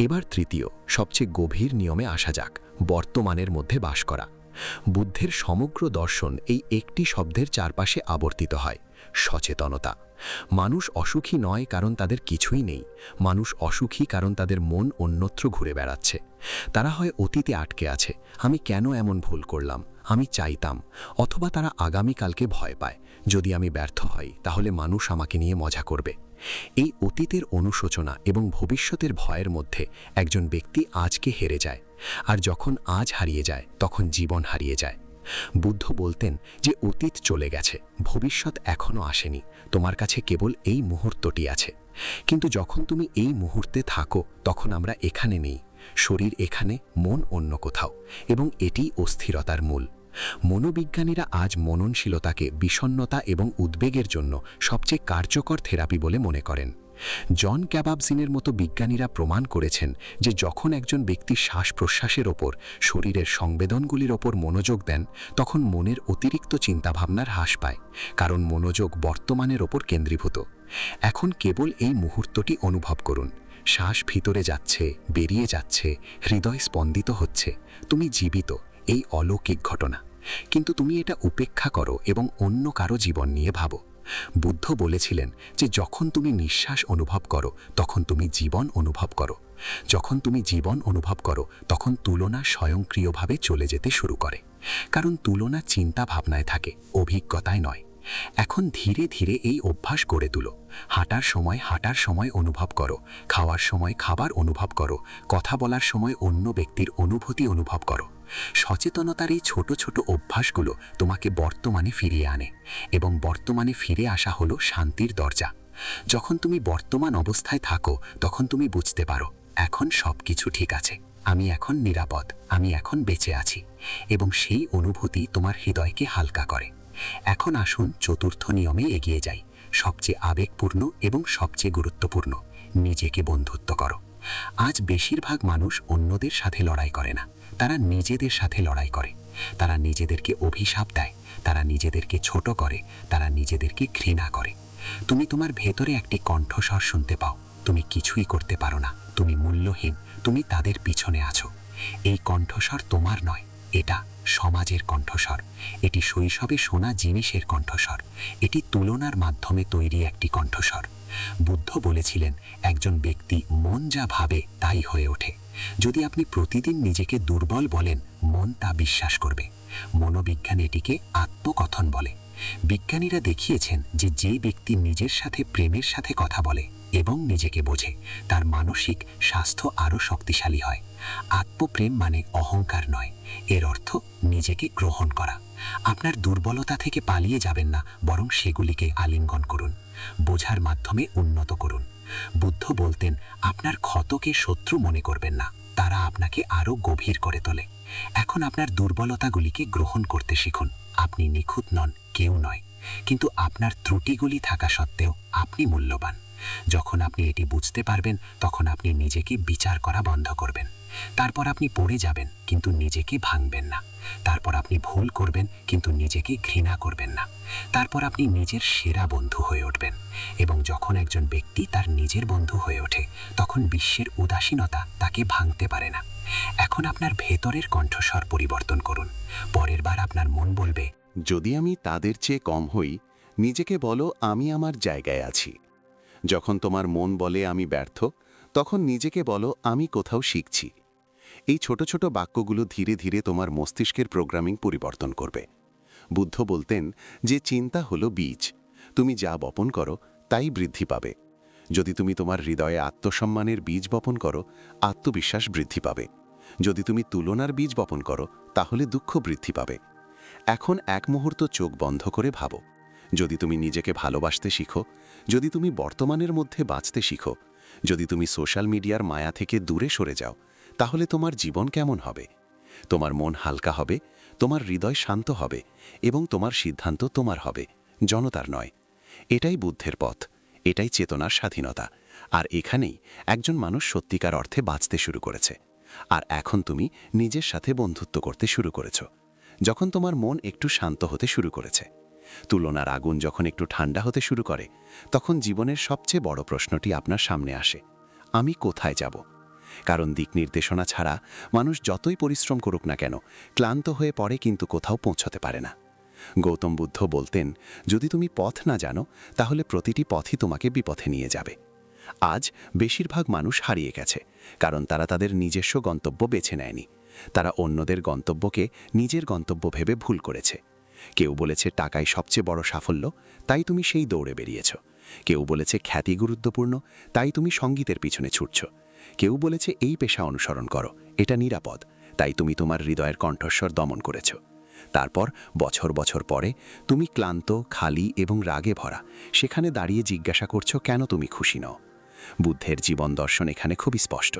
S1: এবার তৃতীয়, সবচেয়ে গভীর নিয়মে আসা যাক, বর্তমানের মধ্যে বাস করা। বুদ্ধের সমগ্র দর্শন এই একটি শব্দের চারপাশে আবর্তিত হয়, সচেতনতা। মানুষ অসুখী নয় কারণ তাদের কিছুই নেই, মানুষ অসুখী কারণ তাদের মন অন্যত্র ঘুরে বেড়াচ্ছে। তারা হয় অতীতে আটকে আছে, আমি কেন এমন ভুল করলাম, আমি চাইতাম, অথবা তারা আগামীকালকে ভয় পায়, যদি আমি ব্যর্থ হই তাহলে মানুষ আমাকে নিয়ে মজা করবে। এই অতীতের অনুশোচনা এবং ভবিষ্যতের ভয়ের মধ্যে একজন ব্যক্তি আজকে হেরে যায়, আর যখন আজ হারিয়ে যায় তখন জীবন হারিয়ে যায়। বুদ্ধ বলতেন যে অতীত চলে গেছে, ভবিষ্যৎ এখনও আসেনি, তোমার কাছে কেবল এই মুহূর্তটি আছে। কিন্তু যখন তুমি এই মুহূর্তে থাকো, তখন আমরা এখানে নেই, শরীর এখানে, মন অন্য কোথাও, এবং এটিই অস্থিরতার মূল। মনোবিজ্ঞানীরা আজ মননশীলতাকে বিষণ্ণতা এবং উদ্বেগের জন্য সবচেয়ে কার্যকর থেরাপি বলে মনে করেন।
S3: জন ক্যাবাবজিনের মতো বিজ্ঞানীরা প্রমাণ করেছেন যে যখন একজন ব্যক্তি শ্বাস প্রশ্বাসের ওপর শরীরের সংবেদনগুলির ওপর মনোযোগ দেন তখন মনের অতিরিক্ত চিন্তাভাবনার হ্রাস পায়, কারণ মনোযোগ বর্তমানের ওপর কেন্দ্রীভূত। এখন কেবল এই মুহূর্তটি অনুভব করুন। শ্বাস ভিতরে যাচ্ছে, বেরিয়ে যাচ্ছে, হৃদয় স্পন্দিত হচ্ছে। তুমি জীবিত, এই অলৌকিক ঘটনা। কিন্তু তুমি এটা উপেক্ষা করো এবং অন্য কারো জীবন নিয়ে ভাবো। বুদ্ধ বলেছিলেন যে যখন তুমি নিঃশ্বাস অনুভব করো তখন তুমি জীবন অনুভব করো। যখন তুমি জীবন অনুভব করো তখন তুলনা স্বয়ংক্রিয়ভাবে চলে যেতে শুরু করে, কারণ তুলনা চিন্তা ভাবনায় থাকে, অভিজ্ঞতায় নয়। এখন ধীরে ধীরে এই অভ্যাস গড়ে তুলো। হাঁটার সময় অনুভব করো, খাওয়ার সময় খাবার অনুভব করো, কথা বলার সময় অন্য ব্যক্তির অনুভূতি অনুভব করো। সচেতনতার এই ছোট ছোট অভ্যাসগুলো তোমাকে বর্তমানে ফিরিয়ে আনে, এবং বর্তমানে ফিরে আসা হলো শান্তির দরজা। যখন তুমি বর্তমান অবস্থায় থাকো তখন তুমি বুঝতে পারো এখন সব কিছু ঠিক আছে, আমি এখন নিরাপদ, আমি এখন বেঁচে আছি, এবং সেই অনুভূতি তোমার হৃদয়কে হালকা করে। এখন আসুন চতুর্থ নিয়মে এগিয়ে যাই, সবচেয়ে আবেগপূর্ণ এবং সবচেয়ে গুরুত্বপূর্ণ, নিজেকে বন্ধুত্ব করো। আজ বেশিরভাগ মানুষ অন্যদের সাথে লড়াই করে না, তারা নিজেদের সাথে লড়াই করে। তারা নিজেদেরকে অভিশাপ দেয়, তারা নিজেদেরকে ছোট করে, তারা নিজেদেরকে ঘৃণা করে। তুমি তোমার ভেতরে একটি কণ্ঠস্বর শুনতে পাও, তুমি কিছুই করতে পারো না, তুমি মূল্যহীন, তুমি তাদের পিছনে আছো। এই কণ্ঠস্বর তোমার নয়, এটা সমাজের কণ্ঠস্বর। এটি শৈশবে শোনা জিনিসের কণ্ঠস্বর। এটি তুলনার মাধ্যমে তৈরি একটি কণ্ঠস্বর। বুদ্ধ বলেছিলেন একজন ব্যক্তি মন যা ভাবে তাই হয়ে ওঠে। যদি আপনি প্রতিদিন নিজেকে দুর্বল বলেন, মন তা বিশ্বাস করবে। মনোবিজ্ঞান এটিকে আত্মকথন বলে। বিজ্ঞানীরা দেখিয়েছেন যে যে ব্যক্তি নিজের সাথে প্রেমের সাথে কথা বলে এবং নিজেকে বোঝে, তার মানসিক স্বাস্থ্য আরও শক্তিশালী হয়। আত্মপ্রেম মানে অহংকার নয়, এর অর্থ নিজেকে গ্রহণ করা। আপনার দুর্বলতা থেকে পালিয়ে যাবেন না, বরং সেগুলিকে আলিঙ্গন করুন, বোঝার মাধ্যমে উন্নত করুন। বুদ্ধ বলতেন আপনার ক্ষতকে শত্রু মনে করবেন না, তারা আপনাকে আরও গভীর করে তোলে। এখন আপনার দুর্বলতাগুলিকে গ্রহণ করতে শিখুন। আপনি নিখুঁত নন, কেউ নয়, কিন্তু আপনার ত্রুটিগুলি থাকা সত্ত্বেও আপনি মূল্যবান। যখন আপনি এটি বুঝতে পারবেন তখন আপনি নিজেকে বিচার করা বন্ধ করবেন। তারপর আপনি পড়ে যাবেন কিন্তু নিজেকে ভাঙবেন না। তারপর আপনি ভুল করবেন কিন্তু নিজেকে ঘৃণা করবেন না। তারপর আপনি নিজের সেরা বন্ধু হয়ে উঠবেন। এবং যখন একজন ব্যক্তি তার নিজের বন্ধু হয়ে ওঠে তখন বিশ্বের উদাসীনতা তাকে ভাঙতে পারে না। এখন আপনার ভেতরের কণ্ঠস্বর পরিবর্তন করুন। পরের বার আপনার মন বলবে,
S1: যদি আমি তাদের চেয়ে কম হই, নিজেকে বলো আমি আমার জায়গায় আছি। যখন তোমার মন বলে আমি ব্যর্থ, তখন নিজেকে বলো আমি কোথাও শিখছি। এই ছোট ছোট বাক্যগুলো ধীরে ধীরে তোমার মস্তিষ্কের প্রোগ্রামিং পরিবর্তন করবে। বুদ্ধ বলতেন যে চিন্তা হলো বীজ, তুমি যা বপন করো তাই বৃদ্ধি পাবে। যদি তুমি তোমার হৃদয়ে আত্মসম্মানের বীজ বপন করো, আত্মবিশ্বাস বৃদ্ধি পাবে। যদি তুমি তুলনার বীজ বপন করো, তাহলে দুঃখ বৃদ্ধি পাবে। এখন এক মুহূর্ত চোখ বন্ধ করে ভাবো, যদি তুমি নিজেকে ভালোবাসতে শিখো, যদি তুমি বর্তমানের মধ্যে বাঁচতে শিখো, যদি তুমি সোশ্যাল মিডিয়ার মায়া থেকে দূরে সরে যাও, তাহলে তোমার জীবন কেমন হবে? তোমার মন হালকা হবে, তোমার হৃদয় শান্ত হবে, এবং তোমার সিদ্ধান্ত তোমার হবে, জনতার নয়। এটাই বুদ্ধের পথ, এটাই চেতনার স্বাধীনতা। আর এখানেই একজন মানুষ সত্যিকার অর্থে বাঁচতে শুরু করেছে। আর এখন তুমি নিজের সাথে বন্ধুত্ব করতে শুরু করেছ, যখন তোমার মন একটু শান্ত হতে শুরু করেছে। তুলনার আগুন যখন একটু ঠান্ডা হতে শুরু করে, তখন জীবনের সবচেয়ে বড় প্রশ্নটি আপনার সামনে আসে, আমি কোথায় যাব? কারণ দিক নির্দেশনা ছাড়া মানুষ যতই পরিশ্রম করুক না কেন, ক্লান্ত হয়ে পড়ে কিন্তু কোথাও পৌঁছতে পারে না। গৌতম বুদ্ধ বলতেন, যদি তুমি পথ না জানো, তাহলে প্রতিটি পথই তোমাকে বিপথে নিয়ে যাবে। আজ বেশিরভাগ মানুষ হারিয়ে গেছে, কারণ তারা তাদের নিজস্ব গন্তব্য বেছে নেয়নি। তারা অন্যদের গন্তব্যকে নিজের গন্তব্য ভেবে ভুল করেছে। কেউ বলেছে টাকাই সবচেয়ে বড় সাফল্য, তাই তুমি সেই দৌড়ে বেরিয়েছ। কেউ বলেছে খ্যাতি গুরুত্বপূর্ণ, তাই তুমি সঙ্গীতের পিছনে ছুটছ। কেউ বলেছে এই পেশা অনুসরণ করো, এটা নিরাপদ, তাই তুমি তোমার হৃদয়ের কণ্ঠস্বর দমন করেছ। তারপর বছর বছর পরে তুমি ক্লান্ত, খালি এবং রাগে ভরা সেখানে দাঁড়িয়ে জিজ্ঞাসা করছো কেন তুমি খুশি নও। বুদ্ধের জীবন দর্শন এখানে খুবই স্পষ্ট।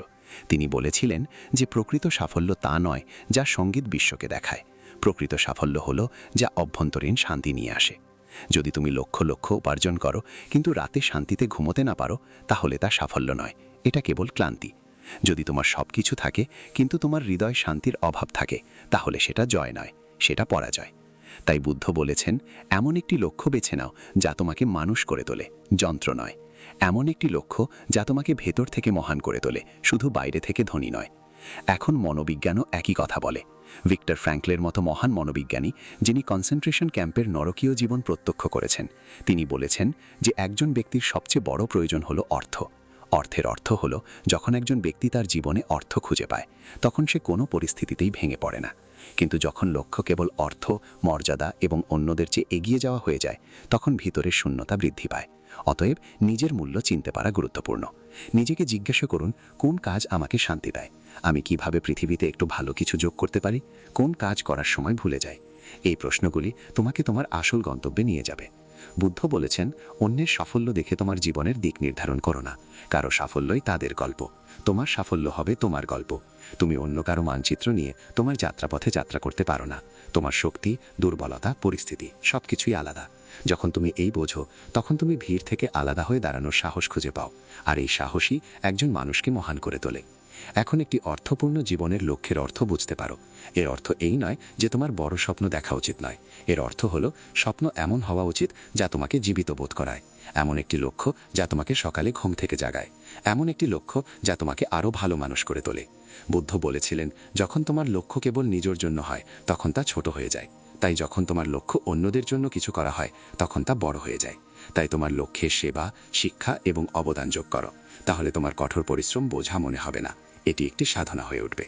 S1: তিনি বলেছিলেন যে প্রকৃত সাফল্য তা নয় যা সঙ্গীত বিশ্বকে দেখায়, প্রকৃত সাফল্য হলো যা অভ্যন্তরীণ শান্তি নিয়ে আসে।
S2: যদি তুমি লক্ষ লক্ষ উপার্জন করো কিন্তু রাতে শান্তিতে ঘুমোতে না পারো, তাহলে তা সাফল্য নয়, এটা কেবল ক্লান্তি। যদি তোমার সব কিছু থাকে কিন্তু তোমার হৃদয় শান্তির অভাব থাকে, তাহলে সেটা জয় নয়, সেটা পরাজয়। তাই বুদ্ধ বলেছেন, এমন একটি লক্ষ্য বেছে নাও যা তোমাকে মানুষ করে তোলে, যন্ত্র নয়। এমন একটি লক্ষ্য যা তোমাকে ভেতর থেকে মহান করে তোলে, শুধু বাইরে থেকে ধনী নয়। এখন মনোবিজ্ঞানও একই কথা বলে। ভিক্টর ফ্র্যাঙ্কলের মতো মহান মনোবিজ্ঞানী, যিনি কনসেন্ট্রেশন ক্যাম্পের নরকীয় জীবন প্রত্যক্ষ করেছেন, তিনি বলেছেন যে একজন ব্যক্তির সবচেয়ে বড় প্রয়োজন হলো অর্থ। অর্থের অর্থ হলো, যখন একজন ব্যক্তি তার জীবনে অর্থ খুঁজে পায়, তখন সে কোনো পরিস্থিতিতেই ভেঙে পড়ে না। কিন্তু যখন লক্ষ্য কেবল অর্থ, মর্যাদা এবং অন্যদের চেয়ে এগিয়ে যাওয়া হয়ে যায়, তখন ভিতরের শূন্যতা বৃদ্ধি পায়। অতএব নিজের মূল্য চিনতে পারা গুরুত্বপূর্ণ। নিজেকে জিজ্ঞাসা করুন, কোন কাজ আমাকে শান্তি দেয়? আমি কিভাবে পৃথিবীতে একটু ভালো কিছু যোগ করতে পারি? কোন কাজ করার সময় ভুলে যাই? এই প্রশ্নগুলি তোমাকে তোমার আসল গন্তব্যে নিয়ে যাবে। বুদ্ধ বলেছেন, অন্যের সাফল্য দেখে তোমার জীবনের দিক নির্ধারণ করো না। কারো সাফল্যই তাদের গল্প, তোমার সাফল্য হবে তোমার গল্প। তুমি অন্য কারো মানচিত্র নিয়ে তোমার যাত্রাপথে যাত্রা করতে পারো না। তোমার শক্তি, দুর্বলতা, পরিস্থিতি সবকিছুই আলাদা। যখন তুমি এই বোঝো, তখন তুমি ভিড় থেকে আলাদা হয়ে দাঁড়ানোর সাহস খুঁজে পাও, আর এই সাহসই একজন মানুষকে মহান করে তোলে। এখন একটি অর্থপূর্ণ জীবনের লক্ষ্যের অর্থ বুঝতে পারো। এর অর্থ এই নয় যে তোমার বড় স্বপ্ন দেখা উচিত নয়। এর অর্থ হলো, স্বপ্ন এমন হওয়া উচিত যা তোমাকে জীবিত বোধ করায়। এমন একটি লক্ষ্য যা তোমাকে সকালে ঘুম থেকে জাগায়। এমন একটি লক্ষ্য যা তোমাকে আরও ভালো মানুষ করে তোলে। বুদ্ধ বলেছিলেন, যখন তোমার লক্ষ্য কেবল নিজের জন্য হয়, তখন তা ছোট হয়ে যায়। তাই যখন তোমার লক্ষ্য অন্যদের জন্য কিছু করা হয়, তখন তা বড় হয়ে যায়। তাই তোমার লক্ষ্যে সেবা, শিক্ষা এবং অবদান যোগ করো। তাহলে তোমার কঠোর পরিশ্রম বোঝা মনে হবে না, এটি একটি সাধনা হয়ে উঠবে।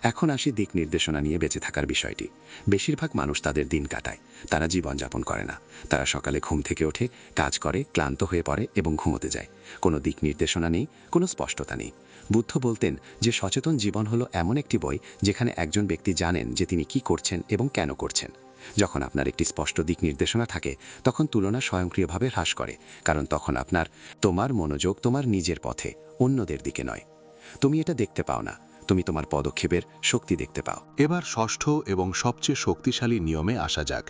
S2: এখন আসি দিক নির্দেশনা নিয়ে বেঁচে থাকার বিষয়টি। বেশিরভাগ মানুষ তাদের দিন কাটায়, তারা জীবনযাপন করে না। তারা সকালে ঘুম থেকে ওঠে, কাজ করে, ক্লান্ত হয়ে পড়ে এবং ঘুমোতে যায়। কোনো দিক নির্দেশনা নেই, কোনো স্পষ্টতা নেই। বুদ্ধ বলতেন যে সচেতন জীবন হলো এমন একটি বই যেখানে একজন ব্যক্তি জানেন যে তিনি কি করছেন এবং কেন করছেন। যখন আপনার একটি স্পষ্ট দিক নির্দেশনা থাকে, তখন তুলনা স্বয়ংক্রিয়ভাবে হ্রাস করে, কারণ তখন তোমার মনোযোগ তোমার নিজের পথে, অন্যদের দিকে নয়। তুমি এটা দেখতে পাও না, তুমি তোমার পদক্ষেপের শক্তি দেখতে পাও।
S1: এবার ষষ্ঠ এবং সবচেয়ে শক্তিশালী নিয়মে আসা যাক।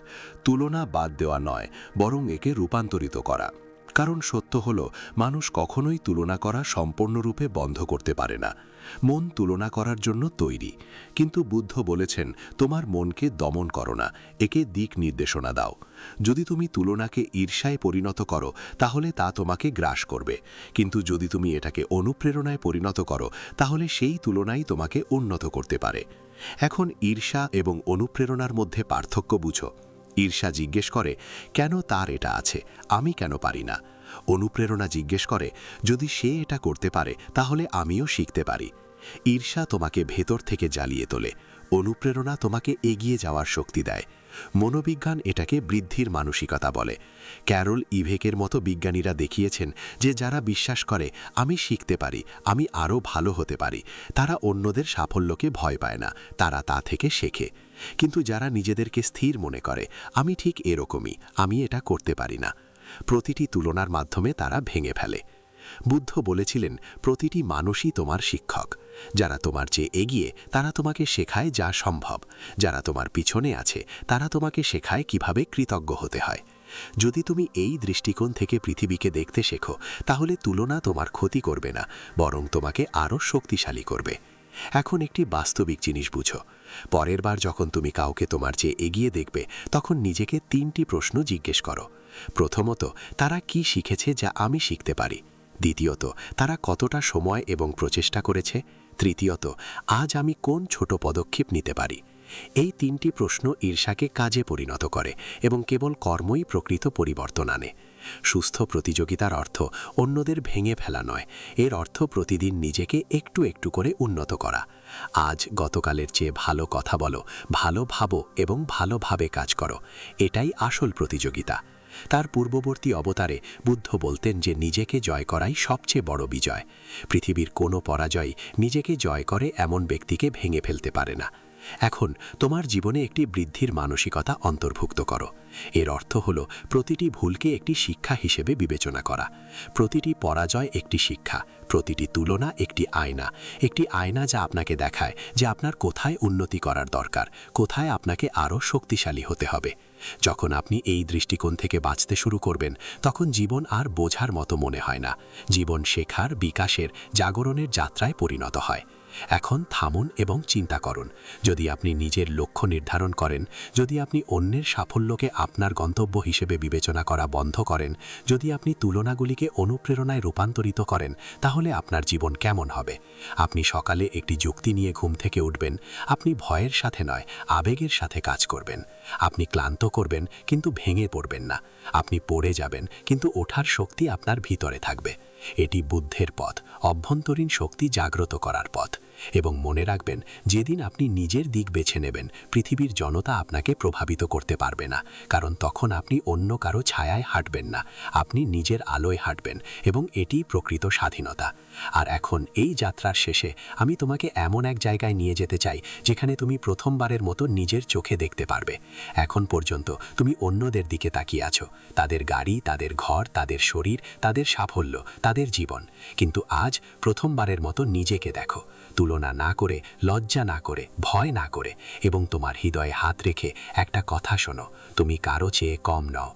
S1: তুলনা বাদ দেওয়া নয়, বরং একে রূপান্তরিত করা। কারণ সত্য হলো, মানুষ কখনোই তুলনা করা সম্পূর্ণরূপে বন্ধ করতে পারে না। মন তুলনা করার জন্য তৈরি, কিন্তু বুদ্ধ বলেছেন, তোমার মনকে দমন করো না, একে দিক নির্দেশনা দাও। যদি তুমি তুলনাকে ঈর্ষায় পরিণত করো, তাহলে তা তোমাকে গ্রাস করবে। কিন্তু যদি তুমি এটাকে অনুপ্রেরণায় পরিণত করো, তাহলে সেই তুলনাই তোমাকে উন্নত করতে পারে। এখন ঈর্ষা এবং অনুপ্রেরণার মধ্যে পার্থক্য বুঝো। ঈর্ষা জিজ্ঞেস করে, কেন তার এটা আছে, আমি কেন পারি না? অনুপ্রেরণা জিজ্ঞেস করে, যদি সে এটা করতে পারে, তাহলে আমিও শিখতে পারি। ঈর্ষা তোমাকে ভেতর থেকে জ্বালিয়ে তোলে, অনুপ্রেরণা তোমাকে এগিয়ে যাওয়ার শক্তি দেয়। মনোবিজ্ঞান এটাকে বৃদ্ধির মানসিকতা বলে। ক্যারল ইভেকের মতো বিজ্ঞানীরা দেখিয়েছেন যে যারা বিশ্বাস করে, আমি শিখতে পারি, আমি আরও ভালো হতে পারি, তারা অন্যদের সাফল্যকে ভয় পায় না, তারা তা থেকে শেখে। কিন্তু যারা নিজেদেরকে স্থির মনে করে, আমি ঠিক এরকমই, আমি এটা করতে পারি না, প্রতিটি তুলনার মাধ্যমে তারা ভেঙে ফেলে। বুদ্ধ বলেছিলেন, প্রতিটি মানুষই তোমার শিক্ষক। যারা তোমার চেয়ে এগিয়ে, তারা তোমাকে শেখায় যা সম্ভব। যারা তোমার পিছনে আছে, তারা তোমাকে শেখায় কিভাবে কৃতজ্ঞ হতে হয়। যদি তুমি এই দৃষ্টিকোণ থেকে পৃথিবীকে দেখতে শেখো, তাহলে তুলনা তোমার ক্ষতি করবে না, বরং তোমাকে আরও শক্তিশালী করবে। এখন একটি বাস্তবিক জিনিস বুঝো। পরের বার যখন তুমি কাউকে তোমার চেয়ে এগিয়ে দেখবে, তখন নিজেকে 3টি প্রশ্ন জিজ্ঞেস করো। প্রথমত, তারা কি শিখেছে যা আমি শিখতে পারি? দ্বিতীয়ত, তারা কতটা সময় এবং প্রচেষ্টা করেছে? তৃতীয়ত, আজ আমি কোন ছোট পদক্ষেপ নিতে পারি? এই 3টি প্রশ্ন ঈর্ষাকে কাজে পরিণত করে এবং কেবল কর্মই প্রকৃত পরিবর্তন আনে। সুস্থ প্রতিযোগিতার অর্থ অন্যদের ভেঙে ফেলা নয়, এর অর্থ প্রতিদিন নিজেকে একটু একটু করে উন্নত করা। আজ গতকালের চেয়ে ভালো কথা বলো, ভালো ভাবো এবং ভালোভাবে কাজ করো, এটাই আসল প্রতিযোগিতা। তার পূর্ববর্তী অবতারে বুদ্ধ বলতেন যে নিজেকে জয় করাই সবচেয়ে বড় বিজয়। পৃথিবীর কোনো পরাজয় নিজেকে জয় করে এমন ব্যক্তিকে ভেঙে ফেলতে পারে না।
S3: এখন তোমার জীবনে একটি বৃদ্ধির মানসিকতা অন্তর্ভুক্ত করো। এর অর্থ হল প্রতিটি ভুলকে একটি শিক্ষা হিসেবে বিবেচনা করা। প্রতিটি পরাজয় একটি শিক্ষা, প্রতিটি তুলনা একটি আয়না যা আপনাকে দেখায় যে আপনার কোথায় উন্নতি করার দরকার, কোথায় আপনাকে আরও শক্তিশালী হতে হবে। যখন আপনি এই দৃষ্টিকোণ থেকে বাঁচতে শুরু করবেন, তখন জীবন আর বোঝার মতো মনে হয় না। জীবন শেখার, বিকাশের, জাগরণের যাত্রায় পরিণত হয়। এখন থামুন এবং চিন্তা করুন। যদি আপনি নিজের লক্ষ্য নির্ধারণ করেন, যদি আপনি অন্যের সাফল্যকে আপনার গন্তব্য হিসেবে বিবেচনা করা বন্ধ করেন, যদি আপনি তুলনাগুলিকে অনুপ্রেরণায় রূপান্তরিত করেন, তাহলে আপনার জীবন কেমন হবে? আপনি সকালে একটি যুক্তি নিয়ে ঘুম থেকে উঠবেন। আপনি ভয়ের সাথে নয়, আবেগের সাথে কাজ করবেন। আপনি ক্লান্ত করবেন, কিন্তু ভেঙে পড়বেন না। আপনি পড়ে যাবেন, কিন্তু ওঠার শক্তি আপনার ভিতরে থাকবে। এটি বুদ্ধের পথ, অভ্যন্তরীণ শক্তি জাগ্রত করার পথ। এবং মনে রাখবেন, যেদিন আপনি নিজের দিক বেছে নেবেন, পৃথিবীর জনতা আপনাকে প্রভাবিত করতে পারবে না, কারণ তখন আপনি অন্য কারো ছায়ায় হাঁটবেন না, আপনি নিজের আলোয় হাঁটবেন, এবং এটিই প্রকৃত স্বাধীনতা। আর এখন এই যাত্রার শেষে আমি তোমাকে এমন এক জায়গায় নিয়ে যেতে চাই যেখানে তুমি প্রথমবারের মতো নিজের চোখে দেখতে পারবে। এখন পর্যন্ত তুমি অন্যদের দিকে তাকিয়ে আছো, তাদের গাড়ি, তাদের ঘর, তাদের শরীর, তাদের সাফল্য, তাদের জীবন। কিন্তু আজ প্রথমবারের মতো নিজেকে দেখো, তুলনা না করে, লজ্জা না করে, ভয় না করে, এবং তোমার হৃদয়ে হাত রেখে একটা কথা শোনো, তুমি কারো চেয়ে কম নও।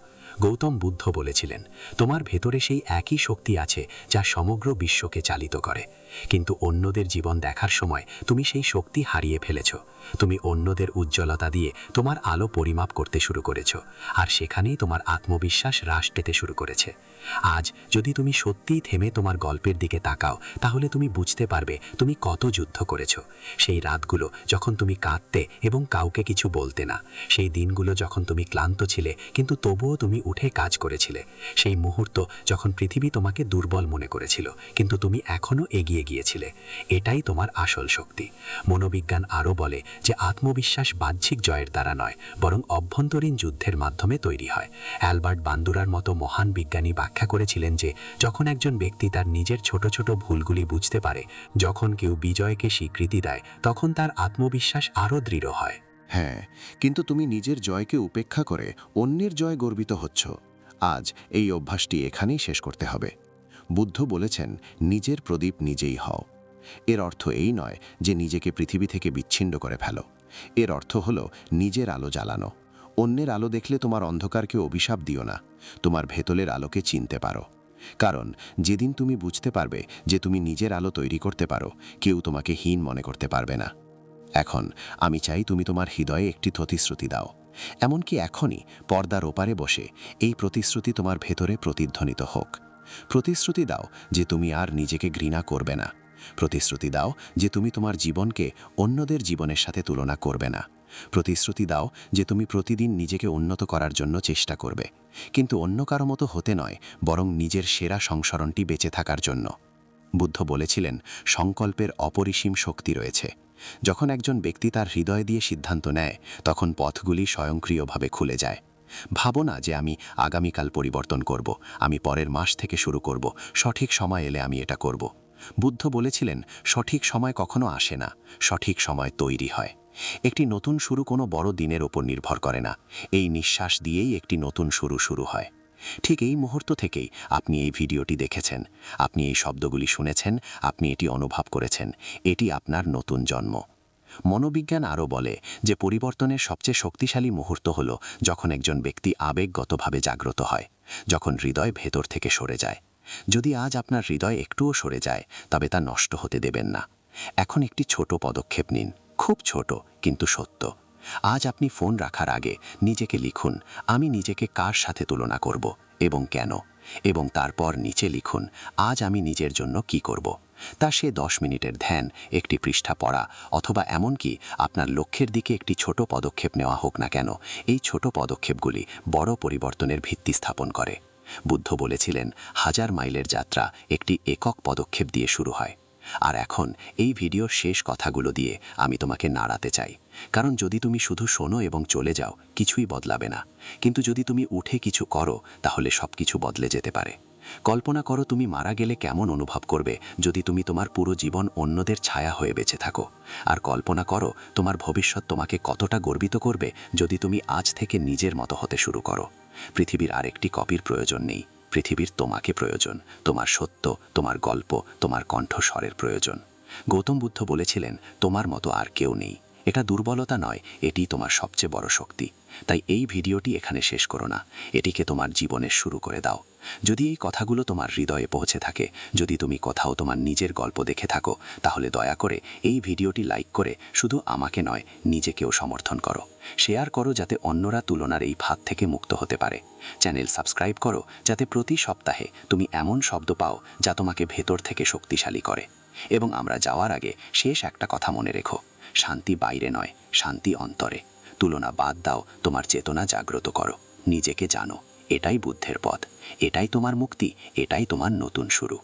S3: গৌতম বুদ্ধ বলেছিলেন, তোমার ভেতরে সেই একই শক্তি আছে যা সমগ্র বিশ্বকে চালিত করে। কিন্তু অন্যদের জীবন দেখার সময় তুমি সেই শক্তি হারিয়ে ফেলেছ। তুমি অন্যদের উজ্জ্বলতা দিয়ে তোমার আলো পরিমাপ করতে শুরু করেছ, আর সেখানেই তোমার আত্মবিশ্বাস হ্রাস পেতে শুরু করেছে। আজ যদি তুমি সত্যিই থেমে তোমার গল্পের দিকে তাকাও, তাহলে তুমি বুঝতে পারবে তুমি কত যুদ্ধ করেছ। সেই রাতগুলো যখন তুমি কাঁদতে এবং কাউকে কিছু বলতে না, সেই দিনগুলো যখন তুমি ক্লান্ত ছিলে কিন্তু তবুও তুমি উঠে কাজ করেছিলে, সেই মুহূর্ত যখন পৃথিবী তোমাকে দুর্বল মনে করেছিল কিন্তু তুমি এখনও এগিয়ে গিয়েছিলে। এটাই তোমার আসল শক্তি। মনোবিজ্ঞান আরও বলে যে আত্মবিশ্বাস বাহ্যিক জয়ের দ্বারা নয়, বরং অভ্যন্তরীণ যুদ্ধের মাধ্যমে তৈরি হয়। অ্যালবার্ট বান্দুরার মতো মহান বিজ্ঞানী ব্যাখ্যা করেছিলেন যে যখন একজন ব্যক্তি তার নিজের ছোট ছোট ভুলগুলি বুঝতে পারে, যখন কেউ বিজয়কে স্বীকৃতি দেয়, তখন তার আত্মবিশ্বাস আরও দৃঢ় হয়।
S1: হ্যাঁ, কিন্তু তুমি নিজের জয়কে উপেক্ষা করে অন্যের জয় গর্বিত হচ্ছ। আজ এই অভ্যাসটি এখানেই শেষ করতে হবে। বুদ্ধ বলেছেন, নিজের প্রদীপ নিজেই হও। এর অর্থ এই নয় যে নিজেকে পৃথিবী থেকে বিচ্ছিন্ন করে ফেলো। এর অর্থ হলো নিজের আলো জ্বালানো। অন্যের আলো দেখলে তোমার অন্ধকারকে অভিশাপ দিও না, তোমার ভেতরের আলোকে চিনতে পারো। কারণ যেদিন তুমি বুঝতে পারবে যে তুমি নিজের আলো তৈরি করতে পারো, কেউ তোমাকে হীন মনে করতে পারবে না। এখন আমি চাই তুমি তোমার হৃদয়ে একটি প্রতিশ্রুতি দাও। এমনকি এখনই পর্দার ওপারে বসে এই প্রতিশ্রুতি তোমার ভেতরে প্রতিধ্বনিত হোক। প্রতিশ্রুতি দাও যে তুমি আর নিজেকে ঘৃণা করবে না। প্রতিশ্রুতি দাও যে তুমি তোমার জীবনকে অন্যদের জীবনের সাথে তুলনা করবে না। প্রতিশ্রুতি দাও যে তুমি প্রতিদিন নিজেকে উন্নত করার জন্য চেষ্টা করবে, কিন্তু অন্য কারো মতো হতে নয়, বরং নিজের সেরা সংস্করণটি বেঁচে থাকার জন্য। বুদ্ধ বলেছিলেন, সংকল্পের অপরিসীম শক্তি রয়েছে। যখন একজন ব্যক্তি তার হৃদয় দিয়ে সিদ্ধান্ত নেয়, তখন পথগুলি স্বয়ংক্রিয়ভাবে খুলে যায়। ভাবো না যে আমি আগামীকাল পরিবর্তন করব, আমি পরের মাস থেকে শুরু করব, সঠিক সময় এলে আমি এটা করব। বুদ্ধ বলেছিলেন, সঠিক সময় কখনো আসে না, সঠিক সময় তৈরি হয়। একটি নতুন শুরু কোনো বড় দিনের ওপর নির্ভর করে না, এই নিঃশ্বাস দিয়েই একটি নতুন শুরু হয়। ঠিক এই মুহূর্ত থেকেই আপনি এই ভিডিওটি দেখেছেন, আপনি এই শব্দগুলি শুনেছেন, আপনি এটি অনুভব করেছেন, এটি আপনার নতুন জন্ম। মনোবিজ্ঞান আরও বলে যে পরিবর্তনের সবচেয়ে শক্তিশালী মুহূর্ত হল যখন একজন ব্যক্তি আবেগগতভাবে জাগ্রত হয়, যখন হৃদয় ভেতর থেকে সরে যায়। যদি আজ আপনার হৃদয় একটুও সরে যায়, তবে তা নষ্ট হতে দেবেন না। এখন একটি ছোট পদক্ষেপ নিন, খুব ছোট কিন্তু সত্য। আজ আপনি ফোন রাখার আগে নিজেকে লিখুন, আমি নিজেকে কার সাথে তুলনা করব এবং কেন, এবং তারপর নিচে লিখুন, আজ আমি নিজের জন্য কি করব। তা সে 10 মিনিটের ধ্যান, একটি পৃষ্ঠা পড়া, অথবা এমনকি আপনার লক্ষ্যের দিকে একটি ছোট পদক্ষেপ নেওয়া হোক না কেন, এই ছোট পদক্ষেপগুলি বড় পরিবর্তনের ভিত্তি স্থাপন করে। বুদ্ধ বলেছিলেন, 1000 মাইলের যাত্রা একটি একক পদক্ষেপ দিয়ে শুরু হয়। আর এখন এই ভিডিওর শেষ কথাগুলো দিয়ে আমি তোমাকে নাড়াতে চাই, কারণ যদি তুমি শুধু শোনো এবং চলে যাও, কিছুই বদলাবে না। কিন্তু যদি তুমি উঠে কিছু করো, তাহলে সব কিছু বদলে যেতে পারে।
S3: কল্পনা করো তুমি মারা গেলে কেমন অনুভব করবে যদি তুমি তোমার পুরো জীবন অন্যদের ছায়া হয়ে বেঁচে থাকো। আর কল্পনা করো তোমার ভবিষ্যৎ তোমাকে কতটা গর্বিত করবে যদি তুমি আজ থেকে নিজের মতো হতে শুরু করো। পৃথিবীর আরেকটি কপির প্রয়োজন নেই, পৃথিবীর তোমাকে প্রয়োজন, তোমার সত্য, তোমার গল্প, তোমার কণ্ঠস্বরের প্রয়োজন। গৌতম বুদ্ধ বলেছিলেন, তোমার মতো আর কেউ নেই। এটা দুর্বলতা নয়, এটি তোমার সবচেয়ে বড় শক্তি। তাই এই ভিডিওটি এখানে শেষ করো না, এটিকে তোমার জীবনের শুরু করে দাও। যদি এই কথাগুলো তোমার হৃদয়ে পৌঁছে থাকে, যদি তুমি কোথাও তোমার নিজের গল্প দেখে থাকো, তাহলে দয়া করে এই ভিডিওটি লাইক করে শুধু আমাকে নয়, নিজেকেও সমর্থন করো। শেয়ার করো যাতে অন্যরা তুলনার এই ফাঁদ থেকে মুক্ত হতে পারে। চ্যানেল সাবস্ক্রাইব করো যাতে প্রতি সপ্তাহে তুমি এমন শব্দ পাও যা তোমাকে ভেতর থেকে শক্তিশালী করে। এবং আমরা যাওয়ার আগে শেষ একটা কথা মনে রেখো, শান্তি বাইরে নয়, শান্তি অন্তরে। তুলনা বাদ দাও, তোমার চেতনা জাগ্রত করো, নিজেকে জানো। এটাই বুদ্ধের পথ, এটাই তোমার মুক্তি, এটাই তোমার নতুন শুরু।